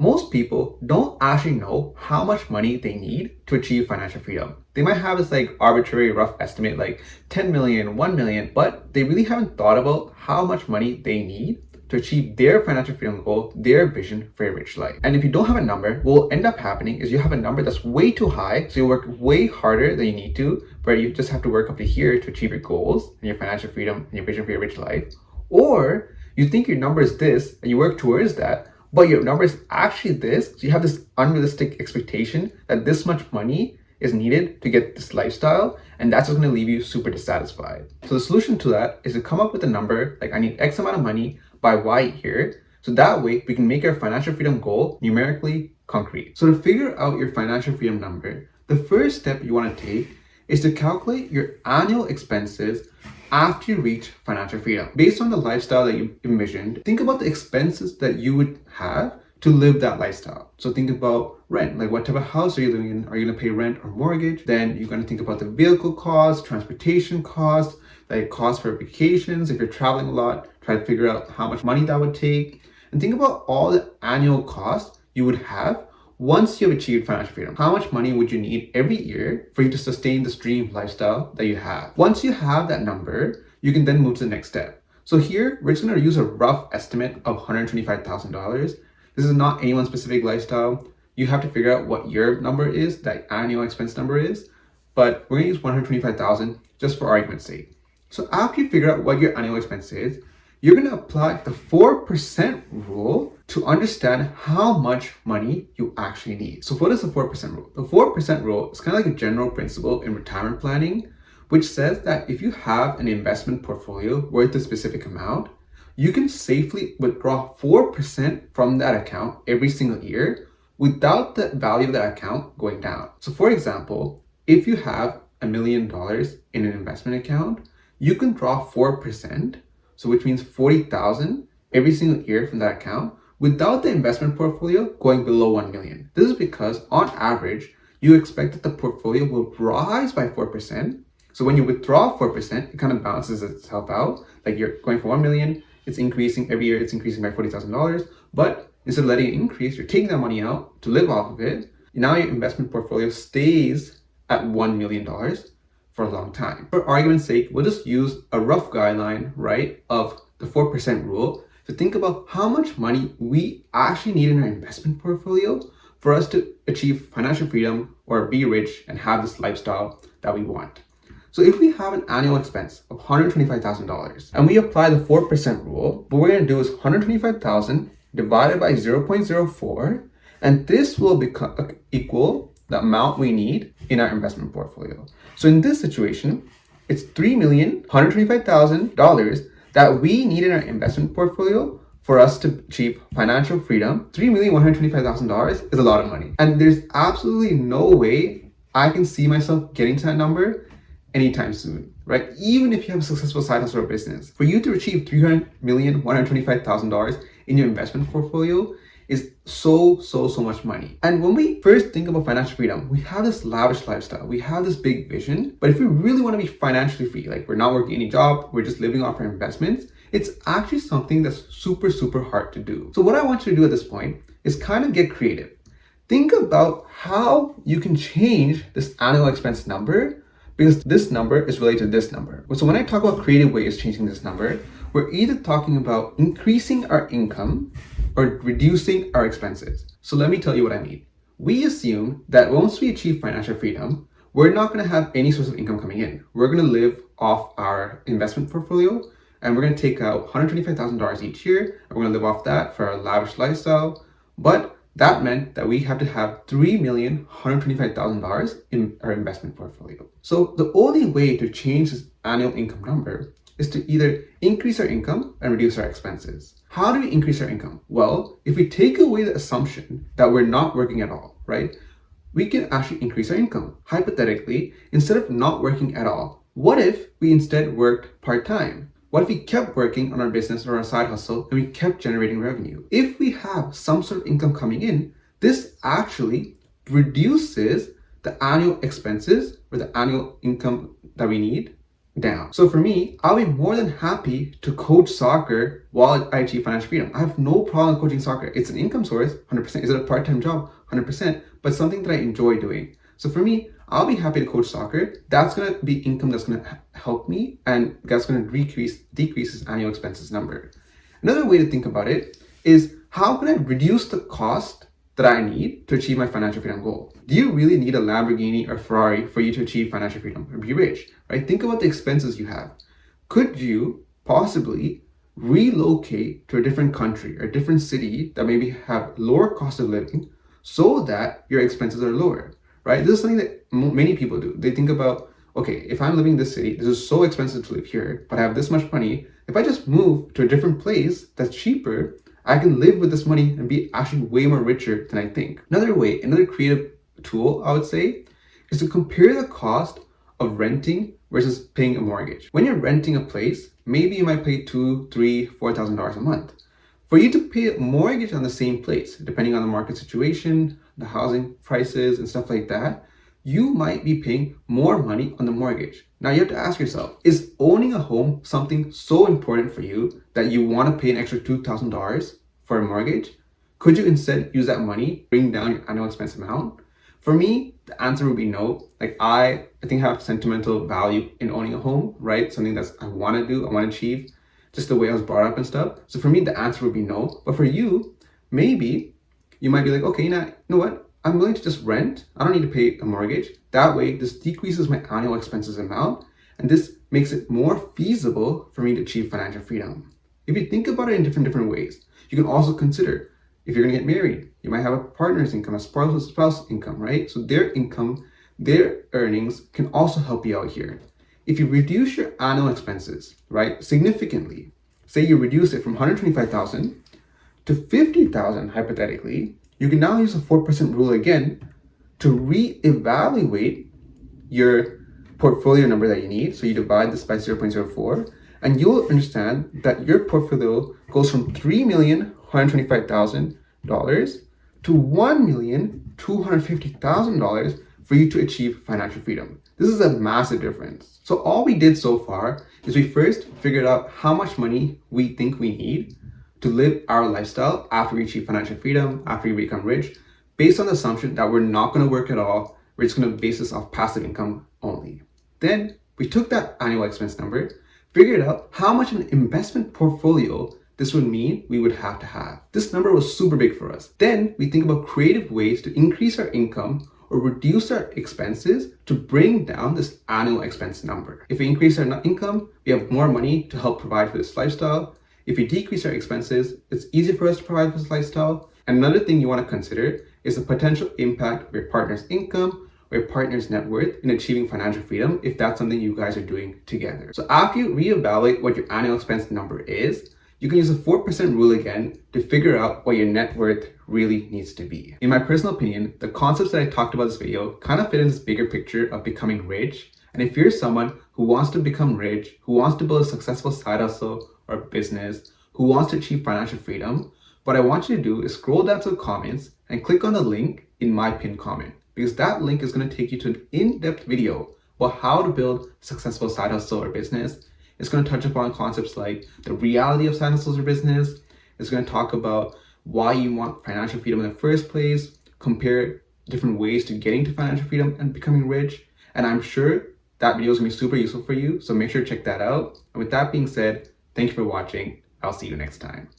Most people don't actually know how much money they need to achieve financial freedom. They might have this like arbitrary rough estimate like 10 million, 1 million, but they really haven't thought about how much money they need to achieve their financial freedom goal, their vision for a rich life. And if you don't have a number, what will end up happening is you have a number that's way too high, so you work way harder than you need to, where you just have to work up to here to achieve your goals and your financial freedom and your vision for your rich life. Or you think your number is this and you work towards that, but your number is actually this, so you have this unrealistic expectation that this much money is needed to get this lifestyle, and that's what's going to leave you super dissatisfied. So the solution to that is to come up with a number, like I need X amount of money by Y year, so that way we can make our financial freedom goal numerically concrete. So to figure out your financial freedom number, the first step you want to take is to calculate your annual expenses after you reach financial freedom. Based on the lifestyle that you envisioned, think about the expenses that you would have to live that lifestyle. So think about rent, like what type of house are you living in? Are you gonna pay rent or mortgage? Then you're gonna think about the vehicle costs, transportation costs, like costs for vacations. If you're traveling a lot, try to figure out how much money that would take. And think about all the annual costs you would have once you've achieved financial freedom. How much money would you need every year for you to sustain this dream lifestyle that you have? Once you have that number, you can then move to the next step. So here, we're just gonna use a rough estimate of $125,000. This is not anyone's specific lifestyle. You have to figure out what your number is, that annual expense number is, but we're gonna use 125,000 just for argument's sake. So after you figure out what your annual expense is, you're gonna apply the 4% rule to understand how much money you actually need. So what is the 4% rule? The 4% rule is kind of like a general principle in retirement planning, which says that if you have an investment portfolio worth a specific amount, you can safely withdraw 4% from that account every single year without the value of that account going down. So for example, if you have $1 million in an investment account, you can draw 4%, so which means 40,000 every single year from that account without the investment portfolio going below 1 million. This is because on average, you expect that the portfolio will rise by 4%. So when you withdraw 4%, it kind of balances itself out. Like you're going from 1 million, it's increasing every year, it's increasing by $40,000. But instead of letting it increase, you're taking that money out to live off of it. Now your investment portfolio stays at $1 million for a long time. For argument's sake, we'll just use a rough guideline, right, of the 4% rule to think about how much money we actually need in our investment portfolio for us to achieve financial freedom or be rich and have this lifestyle that we want. So if we have an annual expense of $125,000 and we apply the 4% rule, what we're going to do is 125,000 divided by 0.04, and this will equal the amount we need in our investment portfolio. So in this situation, it's $3,125,000 that we need in our investment portfolio for us to achieve financial freedom. $3,125,000 is a lot of money. And there's absolutely no way I can see myself getting to that number anytime soon, right? Even if you have a successful side hustle or business, for you to achieve $3,125,000 in your investment portfolio is so much money. And when we first think about financial freedom, we have this lavish lifestyle, we have this big vision, but if we really want to be financially free, like we're not working any job, we're just living off our investments, it's actually something that's super hard to do. So what I want you to do at this point is kind of get creative. Think about how you can change this annual expense number, because this number is related to this number. So when I talk about creative ways changing this number, we're either talking about increasing our income or reducing our expenses. So let me tell you what I mean. We assume that once we achieve financial freedom, we're not going to have any source of income coming in. We're going to live off our investment portfolio, and we're going to take out $125,000 each year, and we're going to live off that for our lavish lifestyle. But that meant that we have to have $3,125,000 in our investment portfolio. So the only way to change this annual income number is to either increase our income and reduce our expenses. How do we increase our income? Well, if we take away the assumption that we're not working at all, right, we can actually increase our income. Hypothetically, instead of not working at all, what if we instead worked part-time? What if we kept working on our business or our side hustle and we kept generating revenue? If we have some sort of income coming in, this actually reduces the annual expenses or the annual income that we need down. So for me, I'll be more than happy to coach soccer while I achieve financial freedom. I have no problem coaching soccer. It's an income source, 100%. Is it a part-time job? 100%, but something that I enjoy doing. So for me, I'll be happy to coach soccer. That's going to be income that's going to help me, and that's going to decrease this annual expenses number. Another way to think about it is, how can I reduce the cost that I need to achieve my financial freedom goal? Do you really need a Lamborghini or Ferrari for you to achieve financial freedom or be rich, right? Think about the expenses you have. Could you possibly relocate to a different country or a different city that maybe have lower cost of living so that your expenses are lower, right? This is something that many people do. They think about, okay, if I'm living in this city, this is so expensive to live here, but I have this much money. If I just move to a different place that's cheaper, I can live with this money and be actually way more richer than I think. Another creative tool I would say is to compare the cost of renting versus paying a mortgage. When you're renting a place, maybe you might pay $2,000, $3,000, $4,000 a month. For you to pay a mortgage on the same place, depending on the market situation, the housing prices and stuff like that, you might be paying more money on the mortgage. Now you have to ask yourself, is owning a home something so important for you that you want to pay an extra $2,000 for a mortgage? Could you instead use that money, bring down your annual expense amount? For me, the answer would be no. Like I think I have sentimental value in owning a home, right? Something that I want to do, I want to achieve, just the way I was brought up and stuff. So for me, the answer would be no. But for you, maybe you might be like, okay, now, you know what? I'm willing to just rent. I don't need to pay a mortgage. That way, this decreases my annual expenses amount, and this makes it more feasible for me to achieve financial freedom. If you think about it in different ways, you can also consider, if you're gonna get married, you might have a partner's income, a spouse income, right? So their income, their earnings can also help you out here. If you reduce your annual expenses, right, significantly, say you reduce it from $125,000 to $50,000 hypothetically, you can now use the 4% rule again to reevaluate your portfolio number that you need. So you divide this by 0.04, and you'll understand that your portfolio goes from $3,125,000 to $1,250,000 for you to achieve financial freedom. This is a massive difference. So all we did so far is we first figured out how much money we think we need to live our lifestyle after we achieve financial freedom, after we become rich, based on the assumption that we're not going to work at all. We're just going to base this off passive income only. Then we took that annual expense number, figured out how much of an investment portfolio this would mean we would have to have. This number was super big for us. Then we think about creative ways to increase our income or reduce our expenses to bring down this annual expense number. If we increase our income, we have more money to help provide for this lifestyle. If we decrease our expenses, it's easier for us to provide for this lifestyle. And another thing you want to consider is the potential impact of your partner's income or your partner's net worth in achieving financial freedom, if that's something you guys are doing together. So after you reevaluate what your annual expense number is, you can use the 4% rule again to figure out what your net worth really needs to be. In my personal opinion, the concepts that I talked about in this video kind of fit in this bigger picture of becoming rich. And if you're someone who wants to become rich, who wants to build a successful side hustle or business, who wants to achieve financial freedom, what I want you to do is scroll down to the comments and click on the link in my pinned comment, because that link is going to take you to an in-depth video about how to build a successful side hustle or business. It's going to touch upon concepts like the reality of side hustles or business. It's going to talk about why you want financial freedom in the first place, compare different ways to getting to financial freedom and becoming rich. And I'm sure that video is going to be super useful for you. So make sure to check that out. And with that being said, thank you for watching. I'll see you next time.